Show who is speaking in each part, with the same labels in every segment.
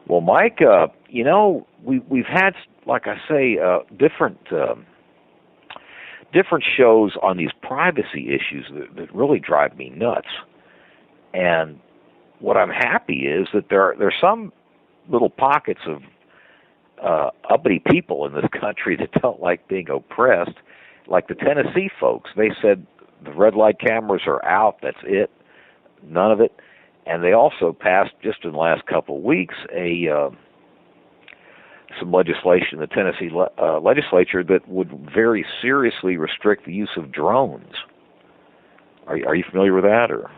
Speaker 1: Well, Mike, we've had, like I say, different shows on these privacy issues that really drive me nuts. And what I'm happy is that there's some little pockets of uppity people in this country that don't like being oppressed, like the Tennessee folks. They said the red light cameras are out, that's it, none of it. And they also passed, just in the last couple of weeks, some legislation in the Tennessee legislature that would very seriously restrict the use of drones. Are you familiar with that, or?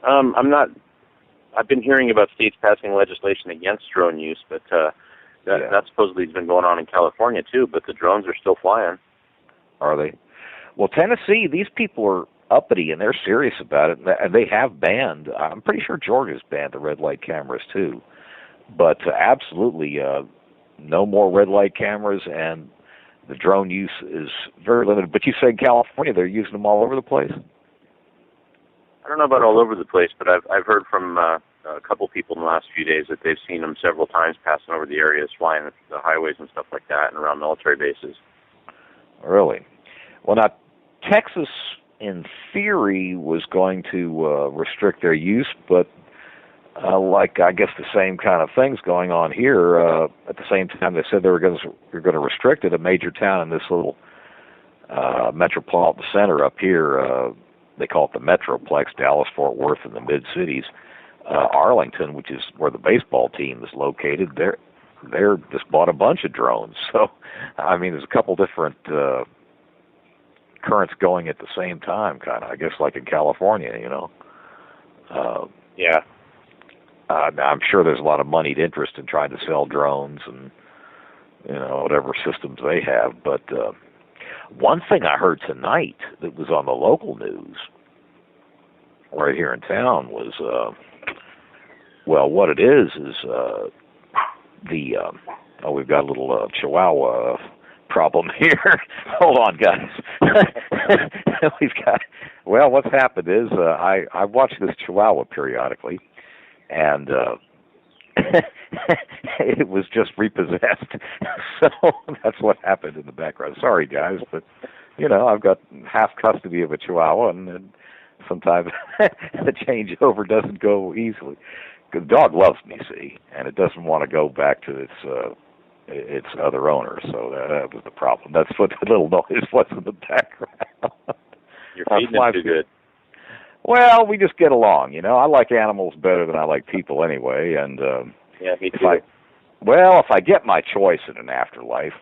Speaker 2: I'm not. I've been hearing about states passing legislation against drone use, but that supposedly has been going on in California too. But the drones are still flying.
Speaker 1: Are they? Well, Tennessee, these people are uppity and they're serious about it, and they have banned. I'm pretty sure Georgia's banned the red light cameras too. But absolutely, no more red light cameras, and the drone use is very limited. But you say in California they're using them all over the place?
Speaker 2: I don't know about all over the place, but I've heard from a couple people in the last few days that they've seen them several times passing over the areas, flying the highways and stuff like that, and around military bases.
Speaker 1: Really? Well, now, Texas, in theory, was going to restrict their use, but I guess the same kind of things going on here. At the same time, they said they were going to restrict it. A major town in this little metropolitan center up here, they call it the Metroplex, Dallas, Fort Worth, and the mid-cities. Arlington, which is where the baseball team is located, they're just bought a bunch of drones. So, I mean, there's a couple different currents going at the same time, kind of, I guess, like in California,
Speaker 2: Yeah.
Speaker 1: I'm sure there's a lot of moneyed interest in trying to sell drones and, whatever systems they have. But one thing I heard tonight that was on the local news right here in town was, what it is we've got a little Chihuahua problem here. Hold on, guys. What's happened is I watch this Chihuahua periodically, and it was just repossessed. So that's what happened in the background. Sorry, guys, but I've got half custody of a Chihuahua, and sometimes the changeover doesn't go easily. The dog loves me, see, and it doesn't want to go back to its other owner. So that was the problem. That's what the little noise was in the background.
Speaker 2: You're feeding them too good.
Speaker 1: Well, we just get along, I like animals better than I like people anyway, and
Speaker 2: yeah, me too.
Speaker 1: If I get my choice in an afterlife,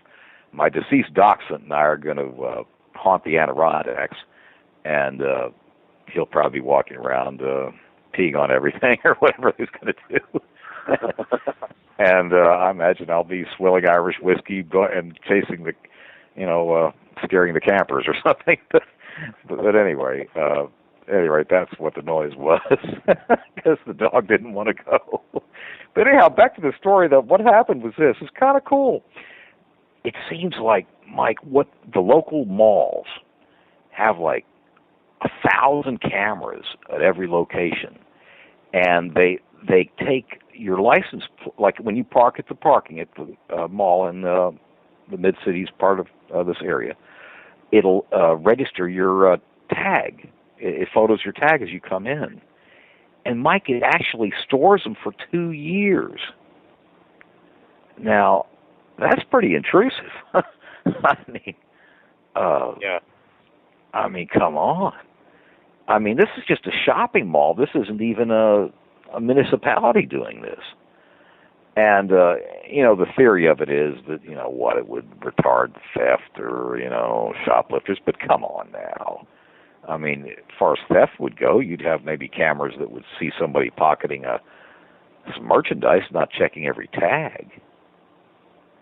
Speaker 1: my deceased dachshund and I are going to haunt the Adirondacks, and he'll probably be walking around peeing on everything or whatever he's going to do. And I imagine I'll be swilling Irish whiskey and chasing scaring the campers or something. But anyway, that's what the noise was, because the dog didn't want to go. But anyhow, back to the story, though. What happened was this. It's kind of cool. It seems like, Mike, what the local malls have 1,000 cameras at every location, and they take your license, like when you park at the parking at the mall in the mid-cities part of this area, it'll register your tag. It photos your tag as you come in. And Mike, it actually stores them for 2 years. Now, that's pretty intrusive.
Speaker 2: Yeah.
Speaker 1: I mean, come on. I mean, this is just a shopping mall. This isn't even a municipality doing this. And, the theory of it is that, it would retard theft or, shoplifters. But come on now. I mean, as far as theft would go, you'd have maybe cameras that would see somebody pocketing some merchandise, not checking every tag.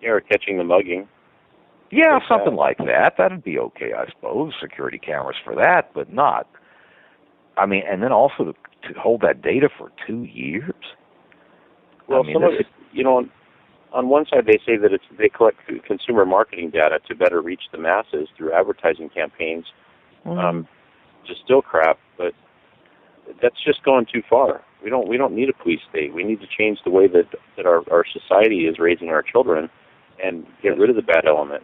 Speaker 2: Yeah, or catching the mugging.
Speaker 1: Yeah, something like that. That'd be okay, I suppose. Security cameras for that, but not. I mean, and then also to hold that data for 2 years.
Speaker 2: Well, some of it, on one side they say that they collect consumer marketing data to better reach the masses through advertising campaigns.
Speaker 1: Mm-hmm.
Speaker 2: Just still crap, but that's just going too far. We don't need a police state. We need to change the way that our society is raising our children, and get rid of the bad element.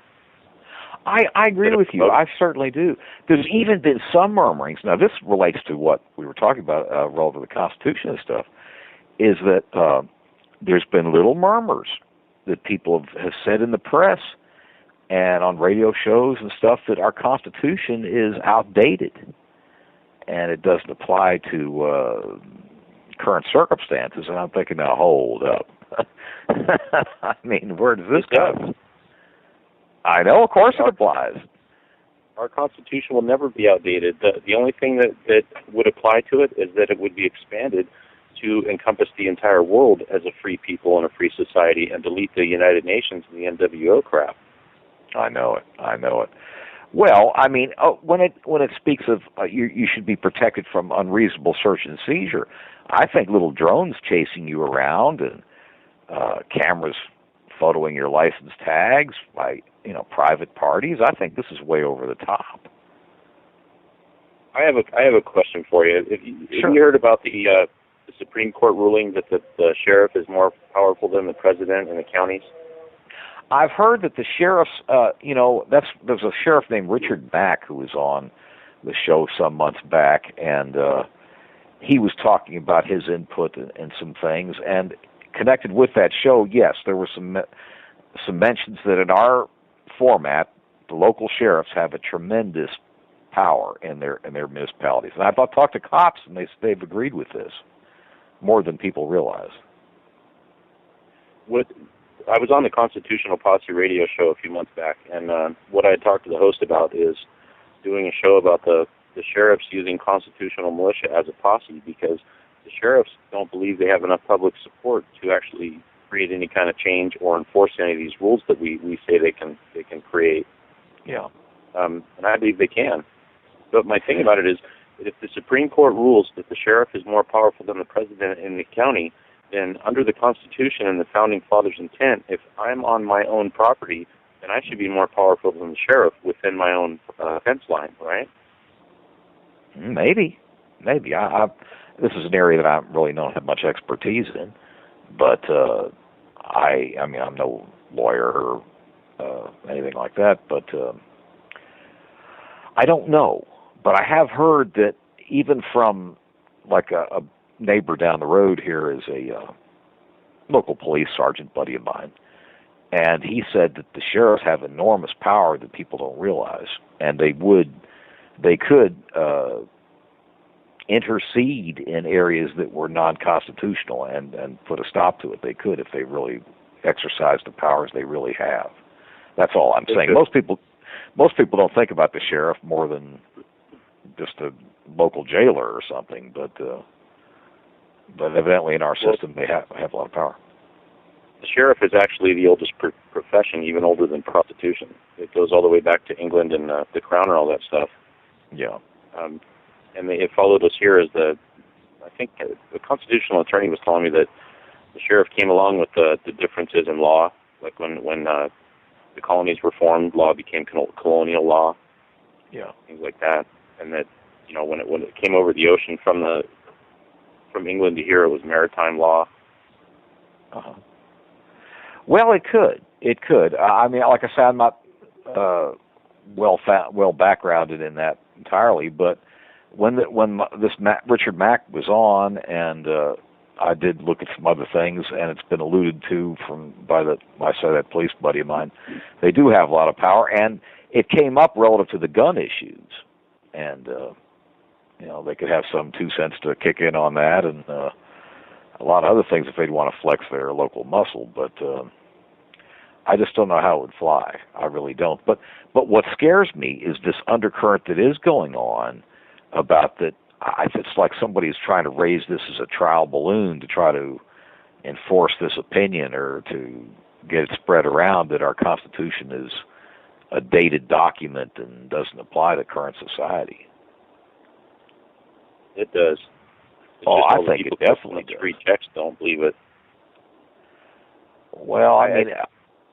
Speaker 1: I agree with you. I certainly do. There's even been some murmurings. Now, this relates to what we were talking about relative to the Constitution and stuff, is that there's been little murmurs that people have said in the press and on radio shows and stuff that our Constitution is outdated and it doesn't apply to current circumstances. And I'm thinking, now, hold up. I mean, where does this come? I know, of course it applies.
Speaker 2: Our Constitution will never be outdated. The only thing that would apply to it is that it would be expanded to encompass the entire world as a free people and a free society, and delete the United Nations and the NWO crap.
Speaker 1: I know it. Well, I mean, when it speaks of you should be protected from unreasonable search and seizure, I think little drones chasing you around and cameras photoing your license tags by private parties, I think this is way over the top.
Speaker 2: I have a question for you. Have you heard about the Supreme Court ruling that the sheriff is more powerful than the president in the counties?
Speaker 1: I've heard that the sheriffs, there's a sheriff named Richard Mack who was on the show some months back, and he was talking about his input and some things. And connected with that show, yes, there were some mentions that in our format, the local sheriffs have a tremendous power in their municipalities. And I've talked to cops, and they've agreed with this more than people realize.
Speaker 2: I was on the Constitutional Posse radio show a few months back, and what I had talked to the host about is doing a show about the sheriffs using constitutional militia as a posse, because the sheriffs don't believe they have enough public support to actually create any kind of change or enforce any of these rules that we say they can create.
Speaker 1: Yeah.
Speaker 2: And I believe they can. But my thing about it is that if the Supreme Court rules that the sheriff is more powerful than the president in the county, then under the Constitution and the Founding Fathers' intent, if I'm on my own property, then I should be more powerful than the sheriff within my own fence line, right?
Speaker 1: Maybe. This is an area that I really don't have much expertise in, but I mean, I'm no lawyer or anything like that, but I don't know. But I have heard that even from like a neighbor down the road here is a local police sergeant buddy of mine, and he said that the sheriffs have enormous power that people don't realize, and they could intercede in areas that were non-constitutional and put a stop to it. They could if they really exercised the powers they really have. That's all I'm saying. Most people don't think about the sheriff more than just a local jailer or something, but evidently in our system they have a lot of power.
Speaker 2: The sheriff is actually the oldest profession, even older than prostitution. It goes all the way back to England and the Crown and all that stuff.
Speaker 1: Yeah.
Speaker 2: And it followed us here as I think the constitutional attorney was telling me that the sheriff came along with the differences in law, like when the colonies were formed, law became colonial law.
Speaker 1: Yeah.
Speaker 2: Things like that. And that, when it came over the ocean from England to here, it was maritime law.
Speaker 1: Uh-huh. Well, it could. I mean, like I said, I'm not well backgrounded in that entirely, but when Richard Mack was on, and I did look at some other things, and it's been alluded to by that police buddy of mine. They do have a lot of power, and it came up relative to the gun issues, and they could have some 2 cents to kick in on that, and a lot of other things if they'd want to flex their local muscle, but I just don't know how it would fly. I really don't. But what scares me is this undercurrent that is going on about that. It's like somebody's trying to raise this as a trial balloon to try to enforce this opinion or to get it spread around that our Constitution is a dated document and doesn't apply to current society.
Speaker 2: It does.
Speaker 1: I think it definitely does.
Speaker 2: Free checks don't believe it.
Speaker 1: Well, I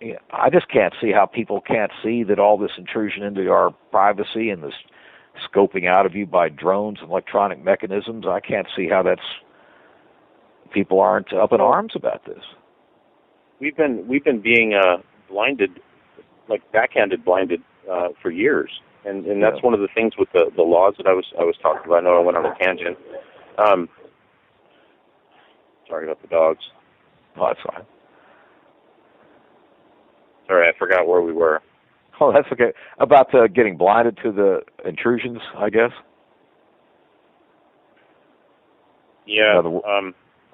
Speaker 1: mean, I just can't see how people can't see that all this intrusion into our privacy and this scoping out of you by drones and electronic mechanisms. I can't see how people aren't up in arms about this.
Speaker 2: We've been being blinded, like backhanded blinded, for years, and that's one of the things with the laws that I was talking about. I know I went on a tangent. Sorry about the dogs.
Speaker 1: Oh, that's fine.
Speaker 2: Sorry, I forgot where we were.
Speaker 1: Oh, that's okay. About getting blinded to the intrusions, I guess.
Speaker 2: Yeah.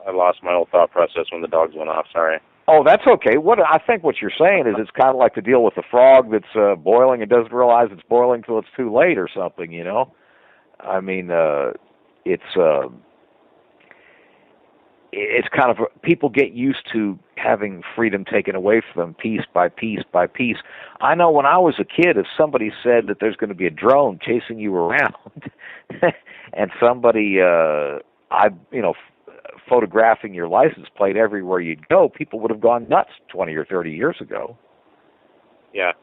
Speaker 2: I lost my whole thought process when the dogs went off. Sorry.
Speaker 1: Oh, that's okay. I think what you're saying is it's kind of like the deal with the frog that's boiling and doesn't realize it's boiling till it's too late or something, you know? I mean, it's kind of, people get used to having freedom taken away from them piece by piece by piece. I know when I was a kid, if somebody said that there's going to be a drone chasing you around and somebody, photographing your license plate everywhere you'd go, people would have gone nuts 20 or 30 years ago.
Speaker 2: Yeah.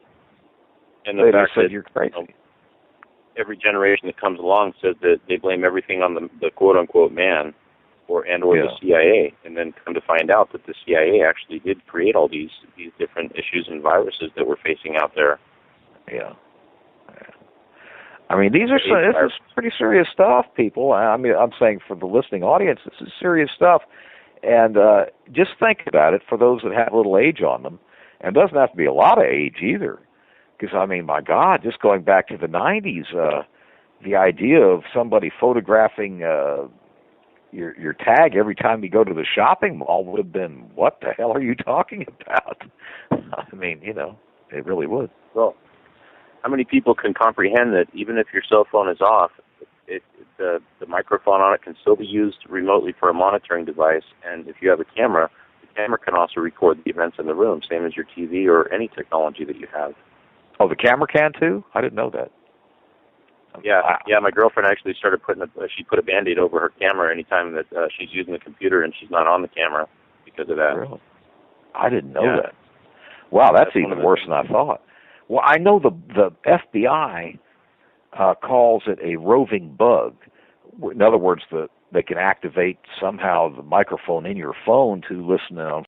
Speaker 2: And
Speaker 1: the fact that you're crazy.
Speaker 2: Every generation that comes along says that they blame everything on the quote-unquote man or the CIA, and then come to find out that the CIA actually did create all these different issues and viruses that we're facing out there.
Speaker 1: Yeah. I mean, this is pretty serious stuff, people. I mean, I'm saying for the listening audience, this is serious stuff. And just think about it for those that have a little age on them. And it doesn't have to be a lot of age either. Because, I mean, my God, just going back to the 90s, the idea of somebody photographing your tag every time you go to the shopping mall would have been, what the hell are you talking about? I mean, it really would.
Speaker 2: Well, how many people can comprehend that even if your cell phone is off, the microphone on it can still be used remotely for a monitoring device, and if you have a camera, the camera can also record the events in the room, same as your TV or any technology that you have.
Speaker 1: Oh, the camera can too? I didn't know that.
Speaker 2: Yeah, my girlfriend actually started she put a Band-Aid over her camera anytime that she's using the computer and she's not on the camera because of that.
Speaker 1: Really? I didn't know that. Wow, that's even worse than I thought. Well, I know the FBI calls it a roving bug. In other words, they can activate somehow the microphone in your phone to listen on